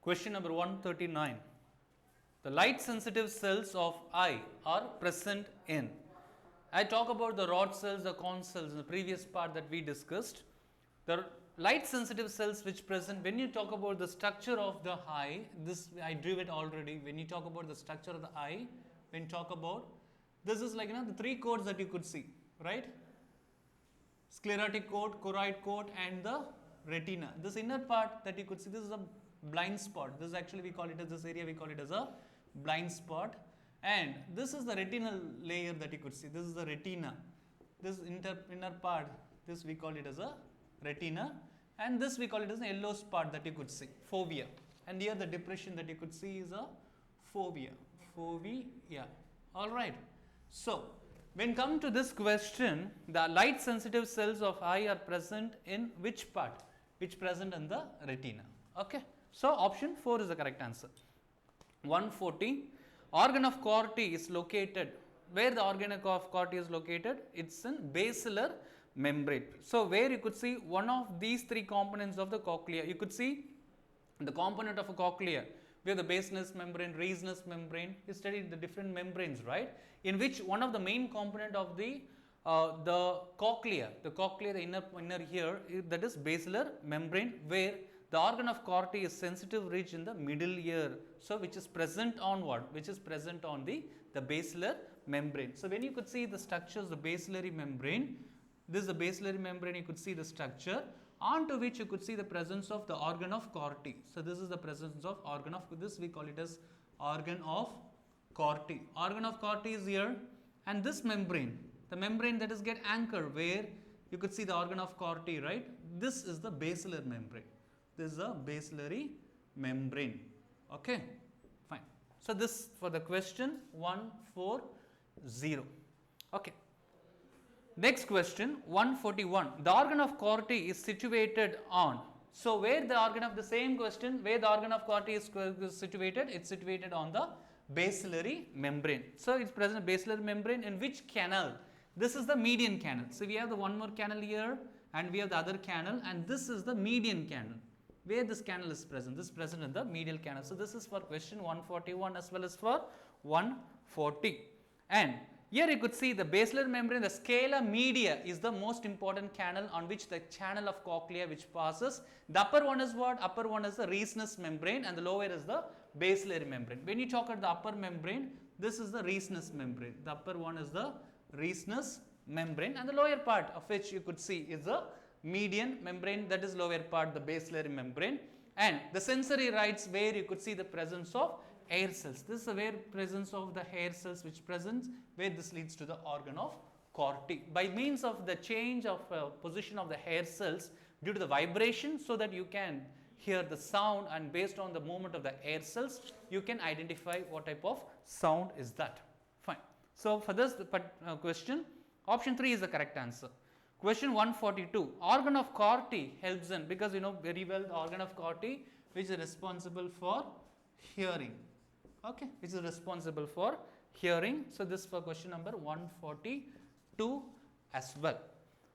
Question number 139. The light sensitive cells of eye are present in. I talk about the rod cells, the cone cells in the previous part that we discussed. The light sensitive cells which present, when you talk about the structure of the eye, this I drew it already. When you talk about the structure of the eye, when you talk about, this is like the three codes that you could see, right? Sclerotic coat, choroid coat and the retina. This inner part that you could see, this is a blind spot. This is actually we call it as this area we call it as a blind spot, and this is the retinal layer that you could see. This is the retina. This inner part, this we call it as a retina, and this we call it as a yellow spot that you could see, fovea. And here the depression that you could see is a fovea. Fovea. All right. So when come to this question, the light sensitive cells of eye are present in which part? Which present in the retina. Okay. So option 4 is the correct answer. 140. Organ of Corti is located. Where the organ of Corti is located? It's in basilar membrane. So where you could see one of these three components of the cochlea. You could see the component of a cochlea. We have the basinus membrane, rhizinous membrane. You studied the different membranes, right? In which one of the main component of the cochlea, the inner here, that is basilar membrane, where the organ of Corti is sensitive ridge in the middle ear. So which is present on what? Which is present on the basilar membrane. So when you could see the structures, the basilar membrane, this is the basilar membrane, you could see the structure, onto which you could see the presence of the organ of Corti. So this is the presence of organ of, this we call it as organ of Corti. Organ of Corti is here, and this membrane, the membrane that is get anchored where you could see the organ of Corti, right? This is the basilar membrane. This is a basilar membrane. Okay, fine. So this for the question 140. Okay. Next question 141. The organ of Corti is situated on. So where the organ of the same question, where the organ of Corti is situated? It's situated on the basilar membrane. So it's present basilar membrane in which canal? This is the median canal. So we have the one more canal here, and we have the other canal, and this is the median canal. Where this canal is present? This is present in the medial canal. So this is for question 141 as well as for 140. And here you could see the basilar membrane, the scala media is the most important canal on which the channel of cochlea which passes. The upper one is what? Upper one is the rhizinous membrane, and the lower is the basilar membrane. When you talk about the upper membrane, this is the rhizinous membrane. The upper one is the rhizinous membrane, and the lower part of which you could see is the median membrane, that is lower part, the basilar membrane. And the sensory rights, where you could see the presence of hair cells. This is the where presence of the hair cells which presents, where this leads to the organ of Corti. By means of the change of position of the hair cells due to the vibration, so that you can hear the sound, and based on the movement of the hair cells, you can identify what type of sound is that. Fine. So for this question, option 3 is the correct answer. Question 142. Organ of Corti helps in, because you know very well the organ of Corti which is responsible for hearing. Okay, which is responsible for hearing. So this for question number 142 as well.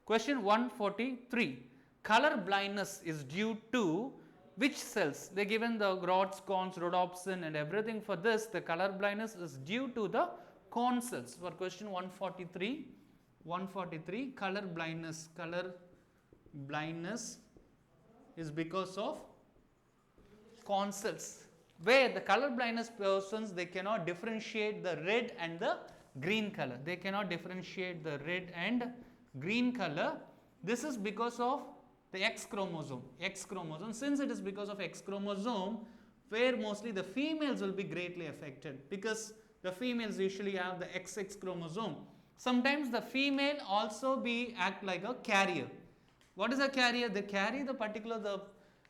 Question 143. Color blindness is due to which cells? They given the rods, cones, rhodopsin and everything. For this, the color blindness is due to the cone cells. For question 143, color blindness is because of cone cells, where the color blindness persons, they cannot differentiate the red and the green color. They cannot differentiate the red and green color. This is because of the X chromosome. Since it is because of X chromosome, where mostly the females will be greatly affected, because the females usually have the XX chromosome. Sometimes the female also act like a carrier. What is a carrier? They carry the particular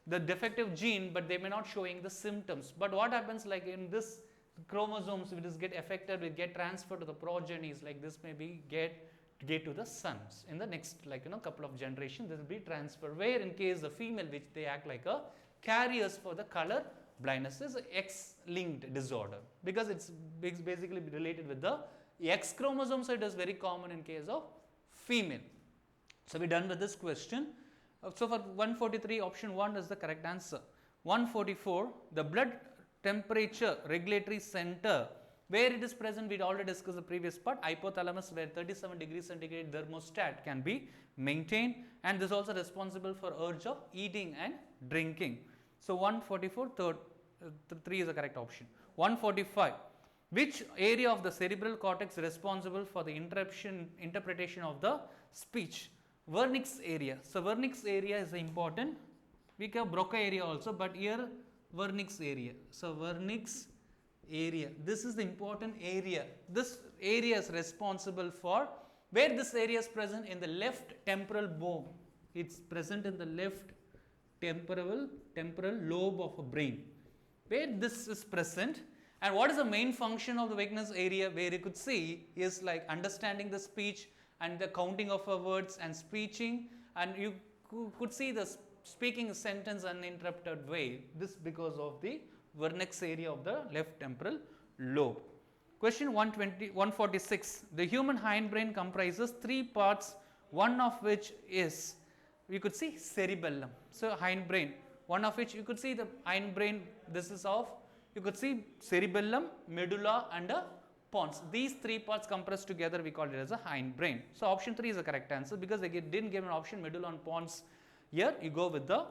the defective gene, but they may not showing the symptoms. But what happens, like in this chromosomes, if it is get affected, it get transferred to the progenies, like this may be get to the sons in the next couple of generations. This will be transferred, where in case the female which they act like a carriers for the color blindness is X-linked disorder, because it's basically related with the X chromosome. So it is very common in case of female. So we done with this question. So for 143, option 1 is the correct answer. 144, the blood temperature regulatory center, where it is present, we already discussed the previous part, hypothalamus, where 37 degrees centigrade thermostat can be maintained, and this is also responsible for urge of eating and drinking. So 144, 3 is the correct option. 145, which area of the cerebral cortex is responsible for the interpretation of the speech? Wernicke's area. So Wernicke's area is important. We have Broca area also, but here Wernicke's area. So Wernicke's area, this is the important area. This area is responsible for, where this area is present, in the left temporal lobe. It's present in the left temporal lobe of a brain, where this is present. And what is the main function of the Wernicke's area, where you could see is like understanding the speech and the counting of words and speeching, and you could see the speaking a sentence uninterrupted way. This because of the Wernicke's area of the left temporal lobe. Question 146. The human hindbrain comprises 3 parts, one of which is, we could see cerebellum. So hindbrain, one of which you could see the hindbrain, this is of, you could see cerebellum, medulla and a pons. These 3 parts compressed together, we call it as a hindbrain. So option 3 is the correct answer, because they didn't give an option medulla and pons. Here you go with the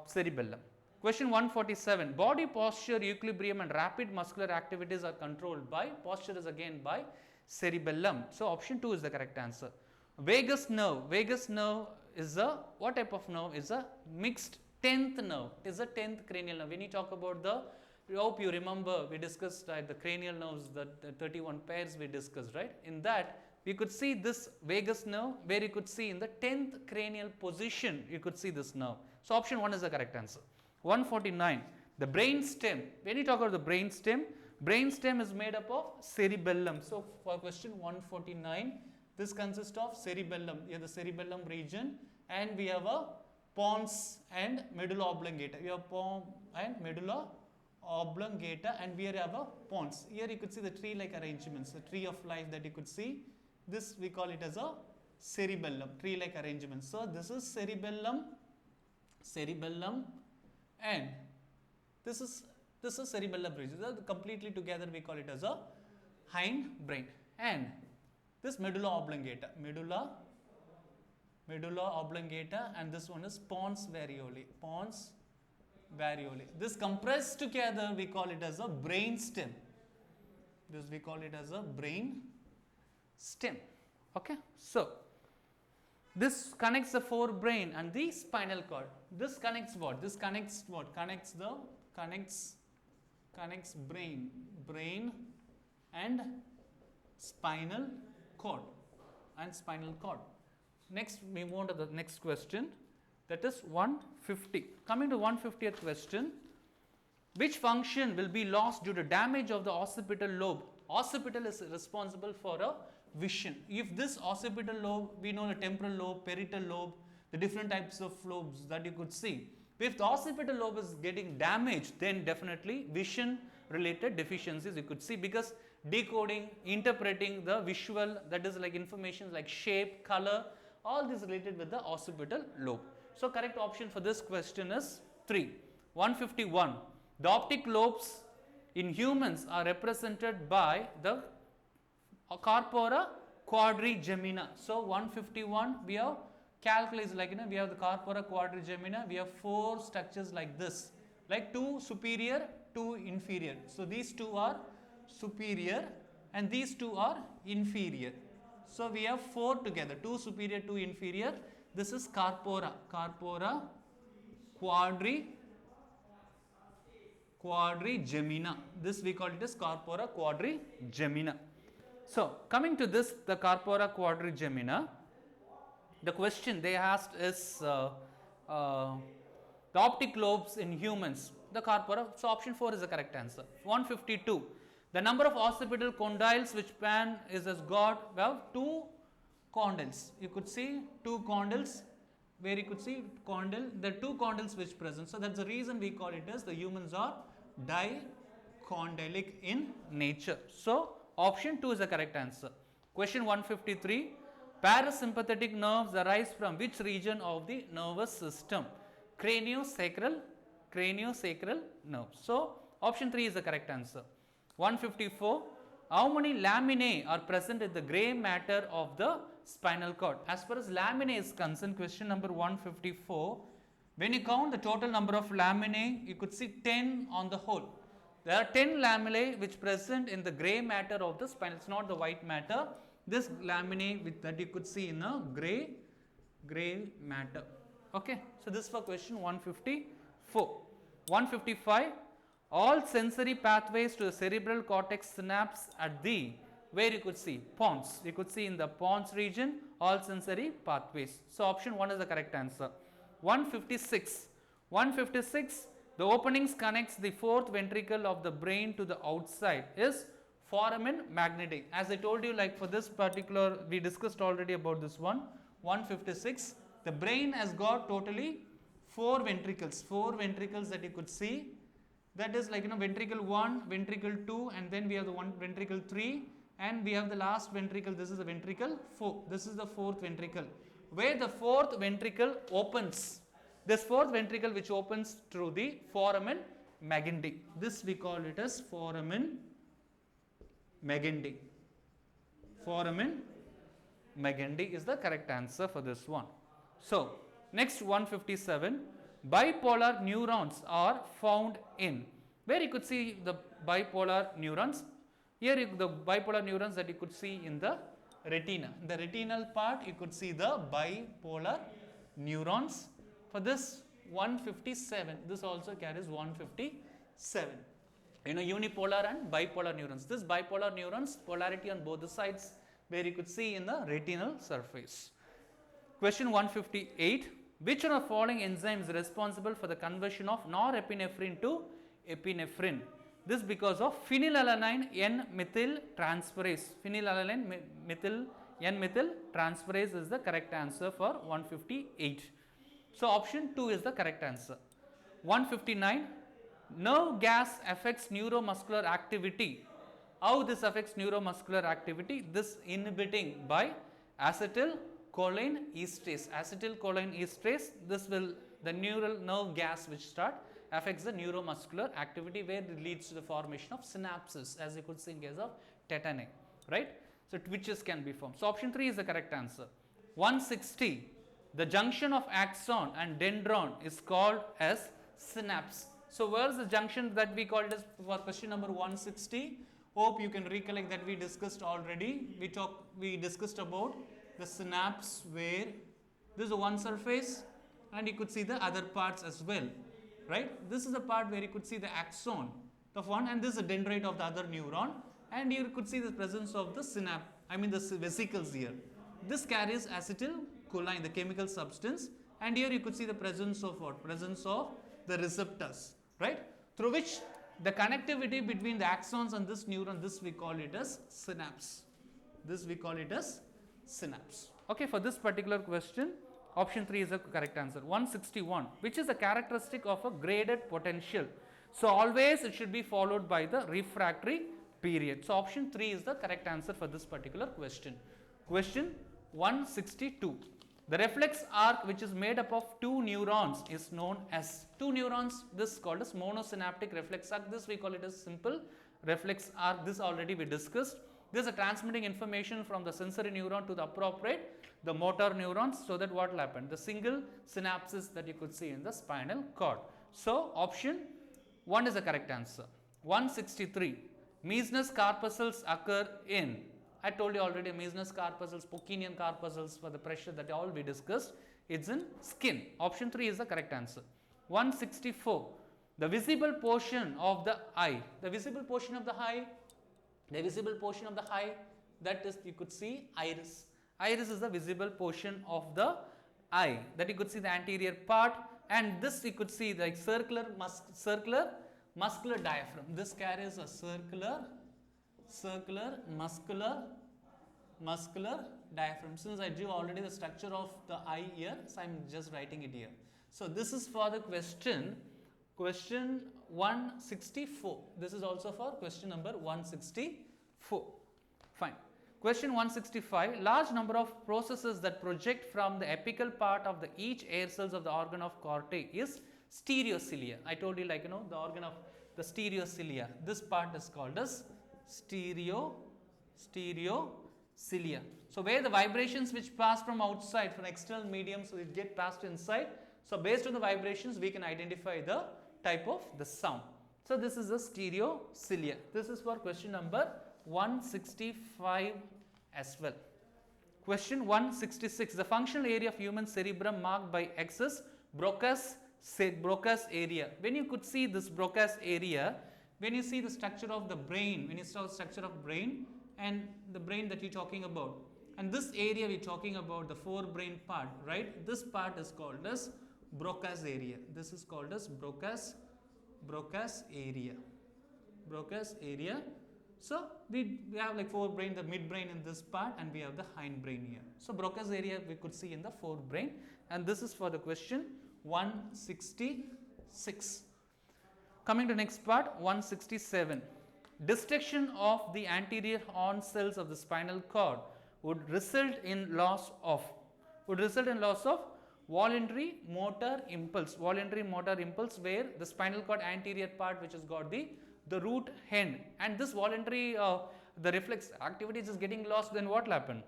cerebellum. Question 147. Body posture, equilibrium and rapid muscular activities are controlled by, posture is again by cerebellum. So option 2 is the correct answer. Vagus nerve. Vagus nerve is a, what type of nerve? Is a mixed 10th nerve. It is a 10th cranial nerve. When you talk about the, I hope you remember, we discussed the cranial nerves, the 31 pairs we discussed, right? In that, we could see this vagus nerve, where you could see in the 10th cranial position, you could see this nerve. So option 1 is the correct answer. 149. The brain stem. When you talk about the brain stem is made up of cerebellum. So for question 149, this consists of cerebellum. Here the cerebellum region, and we have a pons and medulla oblongata. We have pons and medulla oblongata, and we have a pons. Here you could see the tree-like arrangements, the tree of life that you could see. This we call it as a cerebellum, tree-like arrangement. So this is cerebellum, and this is cerebellum region. So completely together we call it as a hindbrain. And this medulla oblongata, and this one is pons varioli. This compressed together we call it as a brain stem. This we call it as a brain stem. Okay, so this connects the forebrain and the spinal cord. This connects what? This connects what? Connects brain and spinal cord. Next, we move on to the next question. That is 150. Coming to 150th question. Which function will be lost due to damage of the occipital lobe? Occipital is responsible for a vision. If this occipital lobe, we know the temporal lobe, parietal lobe, the different types of lobes that you could see. If the occipital lobe is getting damaged, then definitely vision related deficiencies you could see, because decoding, interpreting the visual, that is like information like shape, color, all this related with the occipital lobe. So correct option for this question is 3. 151. The optic lobes in humans are represented by the corpora quadrigemina. So 151, we have calculus, like we have the corpora quadrigemina. We have 4 structures like this, like 2 superior, 2 inferior. So these 2 are superior and these 2 are inferior. So we have 4 together, 2 superior, 2 inferior. This is corpora quadrigemina. This we call it as corpora quadrigemina. So coming to this, the corpora quadrigemina, the question they asked is the optic lobes in humans, the corpora. So option 4 is the correct answer. 152. The number of occipital condyles which man has got, we have 2 condyles. You could see 2 condyles, where you could see condyle, the 2 condyles which present. So that's the reason we call it as the humans are dicondylic in nature. So option 2 is the correct answer. Question 153. Parasympathetic nerves arise from which region of the nervous system? Craniosacral craniosacral nerve. So, option 3 is the correct answer. 154. How many laminae are present in the grey matter of the spinal cord? As far as laminae is concerned, question number 154, when you count the total number of laminae, you could see 10 on the whole. There are 10 lamellae which present in the grey matter of the spine. It's not the white matter. This laminae that you could see in a grey matter. Okay. So, this is for question 154. 155. All sensory pathways to the cerebral cortex synapse at the, where you could see pons. You could see in the pons region all sensory pathways. So, option 1 is the correct answer. 156. 156. The openings connects the fourth ventricle of the brain to the outside is foramen magneti. As I told you, like for this particular, we discussed already about this one. 156. The brain has got totally 4 ventricles that you could see. That is like ventricle 1, ventricle 2, and then we have the ventricle 3, and we have the last ventricle. This is the ventricle 4. This is the fourth ventricle, where the fourth ventricle opens. This fourth ventricle which opens through the foramen magneti. This we call it as foramen magneti. Foramen magneti is the correct answer for this one. So, next 157. Bipolar neurons are found in, where you could see the bipolar neurons. Here the bipolar neurons that you could see in the retina. In the retinal part you could see the bipolar neurons. For this 157, this also carries 157. Unipolar and bipolar neurons. This bipolar neurons, polarity on both the sides, where you could see in the retinal surface. Question 158. Which one of the following enzymes is responsible for the conversion of norepinephrine to epinephrine? This because of phenylalanine N-methyl transferase. Phenylalanine N-methyl transferase is the correct answer for 158. So, option 2 is the correct answer. 159. Nerve gas affects neuromuscular activity. How this affects neuromuscular activity? This inhibiting by acetylcholine esterase. Acetylcholine esterase, this will, the neural nerve gas which affects the neuromuscular activity, where it leads to the formation of synapses, as you could see in case of tetany, right? So, twitches can be formed. So, option 3 is the correct answer. 160. The junction of axon and dendron is called as synapse. So, where is the junction that we called as for question number 160? Hope you can recollect that we discussed already. We discussed about the synapse, where this is one surface and you could see the other parts as well, right? This is the part where you could see the axon of one, and this is the dendrite of the other neuron, and you could see the presence of the synapse, the vesicles here. This carries acetylcholine, the chemical substance, and here you could see the presence of what? Presence of the receptors, right? Through which the connectivity between the axons and this neuron, this we call it as synapse. This we call it as synapse. Okay, for this particular question, option 3 is the correct answer. 161. Which is the characteristic of a graded potential? So, always it should be followed by the refractory period. So, option 3 is the correct answer for this particular question. Question 162. The reflex arc which is made up of 2 neurons is known as 2 neurons. This is called as monosynaptic reflex arc. This we call it as simple reflex arc. This already we discussed. This is transmitting information from the sensory neuron to the appropriate, the motor neurons, so that what will happen? The single synapses that you could see in the spinal cord. So, option 1 is the correct answer. 163. Meisner's corpuscles occur in, I told you already, Meisner's corpuscles, Purkinjean corpuscles for the pressure, that all we discussed, it's in skin. Option 3 is the correct answer. 164. The visible portion of the eye. The visible portion of the eye, that is, you could see iris. Iris is the visible portion of the eye, that you could see the anterior part, and this you could see like circular muscular diaphragm. This carries a circular muscular diaphragm. Since I drew already the structure of the eye here, so I am just writing it here. So, this is for the question 164. This is also for question number 164. Fine. Question 165. Large number of processes that project from the apical part of the each air cells of the organ of Corte is stereocilia. I told you, like, you know, the organ of the stereocilia. This part is called as stereocilia. So where the vibrations which pass from outside, from external medium, so it get passed inside. So based on the vibrations, we can identify the type of the sound. So this is the stereocilia. This is for question number 165 as well. Question 166. The functional area of human cerebrum marked by excess Broca's area. When you could see this Broca's area, when you see the structure of the brain, when you saw the structure of brain and the brain that you're talking about, and this area we're talking about, the forebrain part, right? This part is called as Broca's area. This is called as Broca's area. Broca's area. So we have like forebrain, the midbrain in this part, and we have the hindbrain here. So Broca's area we could see in the forebrain, and this is for the question 166. Coming to next part, 167. Destruction of the anterior horn cells of the spinal cord would result in loss of voluntary motor impulse, where the spinal cord anterior part, which has got the root end, and this voluntary the reflex activity is getting lost, then what will happen?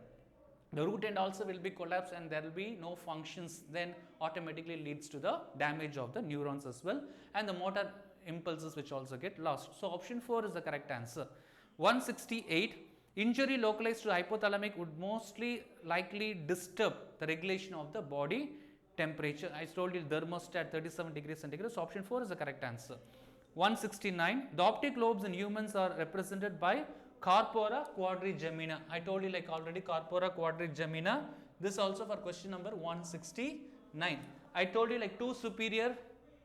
The root end also will be collapsed and there will be no functions, then automatically leads to the damage of the neurons as well, and the motor impulses which also get lost. So option 4 is the correct answer. 168. Injury localized to hypothalamic would mostly likely disturb the regulation of the body temperature. I told you thermostat 37 degrees centigrade. So option 4 is the correct answer. 169. The optic lobes in humans are represented by corpora quadrigemina. I told you like already, corpora quadrigemina. This also for question number 169. I told you like 2 superior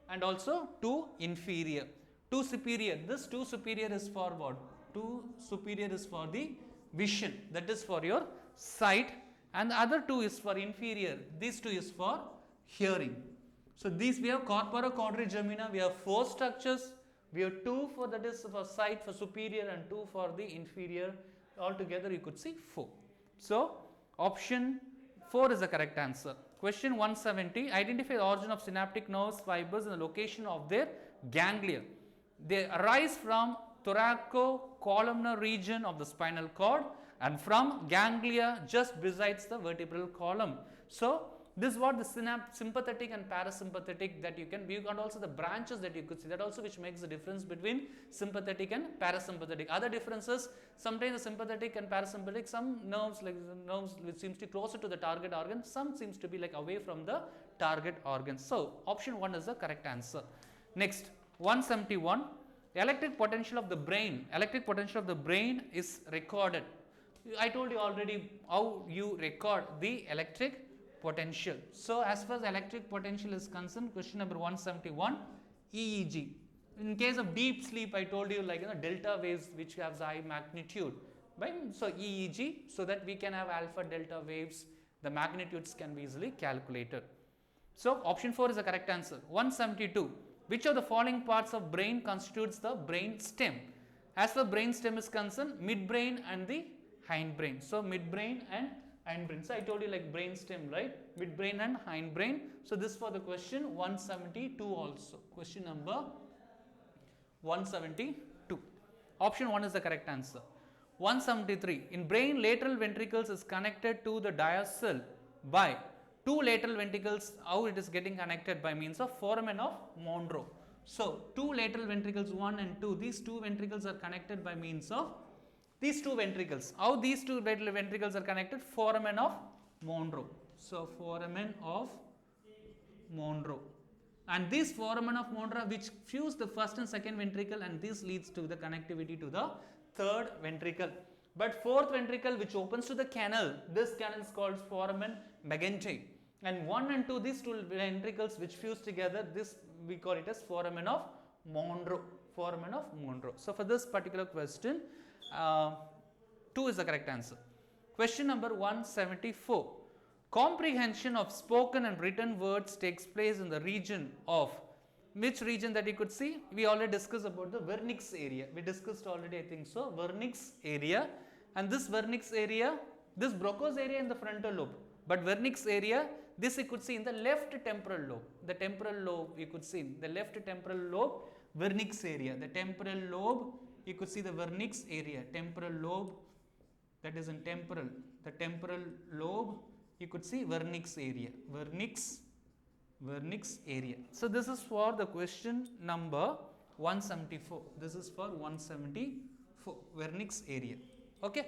and also 2 inferior. 2 superior. This 2 superior is for what? 2 superior is for the vision, that is for your sight, and the other 2 is for inferior. These 2 is for hearing. So these we have corpora quadrigemina. We have 4 structures. We have 2 for, that is for sight, for superior, and 2 for the inferior. Altogether you could see 4. So option 4 is the correct answer. Question 170. Identify the origin of synaptic nerve fibers and the location of their ganglia. They arise from thoracocolumnar region of the spinal cord and from ganglia just besides the vertebral column. So this is what the sympathetic and parasympathetic that you can also the branches that you could see, that also which makes the difference between sympathetic and parasympathetic. Other differences, sometimes the sympathetic and parasympathetic, some nerves like the nerves which seems to be closer to the target organ, some seems to be like away from the target organ. So option 1 is the correct answer. Next, 171. Electric potential of the brain. Electric potential of the brain is recorded. I told you already how you record the electric potential. So as far as electric potential is concerned, question number 171, EEG. In case of deep sleep, I told you like delta waves which have high magnitude. Right? So EEG, so that we can have alpha delta waves, the magnitudes can be easily calculated. So option 4 is the correct answer. 172. Which of the following parts of brain constitutes the brain stem? As for brain stem is concerned, midbrain and the hindbrain. So midbrain and hindbrain. So I told you like brain stem, right? Midbrain and hindbrain. So this for the question 172 also. Question number 172. Option 1 is the correct answer. 173. In brain, lateral ventricles is connected to the diastole by 2 lateral ventricles. How it is getting connected? By means of foramen of Monro. So 2 lateral ventricles 1 and 2. These 2 ventricles are connected by means of these 2 ventricles. How these 2 lateral ventricles are connected? Foramen of Monro. So foramen of Monro. And this foramen of Monro which fuse the first and second ventricle, and this leads to the connectivity to the third ventricle. But fourth ventricle which opens to the canal, this canal is called foramen Magentai. And 1 and 2, these 2 ventricles which fuse together, this we call it as foramen of Monro. Foramen of Monro. So for this particular question, 2 is the correct answer. Question number 174. Comprehension of spoken and written words takes place in the region of which region that you could see? We already discussed about the vernix area. We discussed already, I think so, vernix area. And this vernix area, this Broca's area in the frontal lobe, but vernix area, This you could see in the left temporal lobe. The temporal lobe you could see in the left temporal lobe, vernix area. The temporal lobe, you could see the vernix area. Temporal lobe, that is in temporal. The temporal lobe, you could see vernix area. Vernix area. So this is for the question number 174. This is for 174, vernix area. Okay.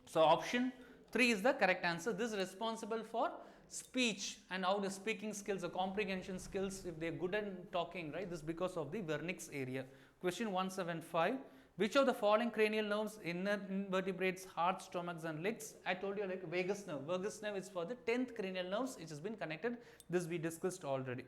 So option 3 is the correct answer. This is responsible for speech and how the speaking skills, the comprehension skills, if they are good at talking, right? This is because of the vernix area. Question 175. Which of the following cranial nerves, inner invertebrates, heart, stomachs and legs? I told you like vagus nerve. Vagus nerve is for the 10th cranial nerves which has been connected. This we discussed already.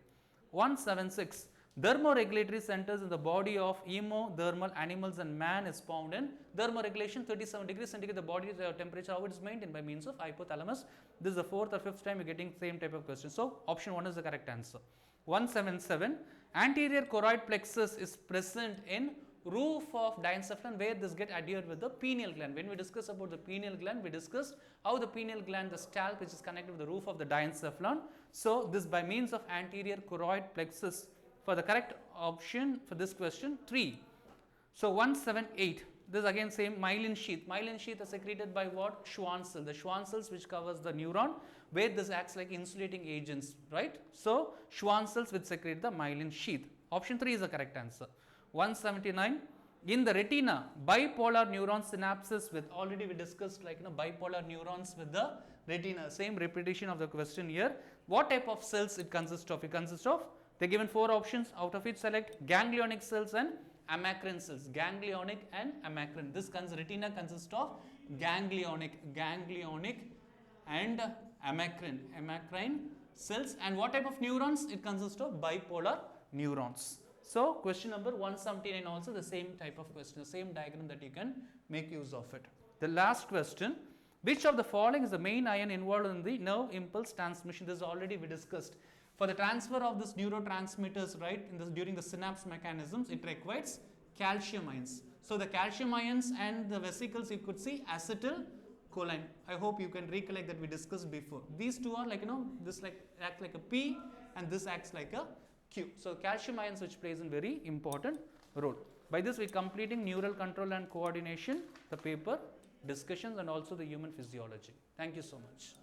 176. Thermoregulatory centers in the body of emothermal animals and man is found in thermoregulation 37 degrees centigrade. The body temperature, how it is maintained? By means of hypothalamus. This is the 4th or 5th time you are getting same type of question. So option 1 is the correct answer. 177. Anterior choroid plexus is present in roof of diencephalon, where this get adhered with the pineal gland. When we discuss about the pineal gland, we discussed how the pineal gland, the scalp which is connected with the roof of the diencephalon. So this by means of anterior choroid plexus. For the correct option for this question 3. So 178. This again same myelin sheath. Myelin sheath is secreted by what? Schwann cell. The Schwann cells which covers the neuron, where this acts like insulating agents, right? So Schwann cells which secrete the myelin sheath. Option 3 is the correct answer. 179. In the retina, bipolar neuron synapses with, already we discussed like bipolar neurons with the retina. Same repetition of the question here. What type of cells it consists of? It consists of, they are given 4 options, out of which select ganglionic cells and amacrine cells. Ganglionic and amacrine. This retina consists of ganglionic and amacrine cells. And what type of neurons? It consists of bipolar neurons. So question number 179 also the same type of question, the same diagram that you can make use of it. The last question, which of the following is the main ion involved in the nerve impulse transmission? This is already we discussed. For the transfer of this neurotransmitters, right, during the synapse mechanisms, it requires calcium ions. So the calcium ions and the vesicles, you could see acetylcholine. I hope you can recollect that we discussed before. These two are like, this like act like a P and this acts like a Q. So calcium ions which plays a very important role. By this we are completing neural control and coordination, the paper discussions and also the human physiology. Thank you so much.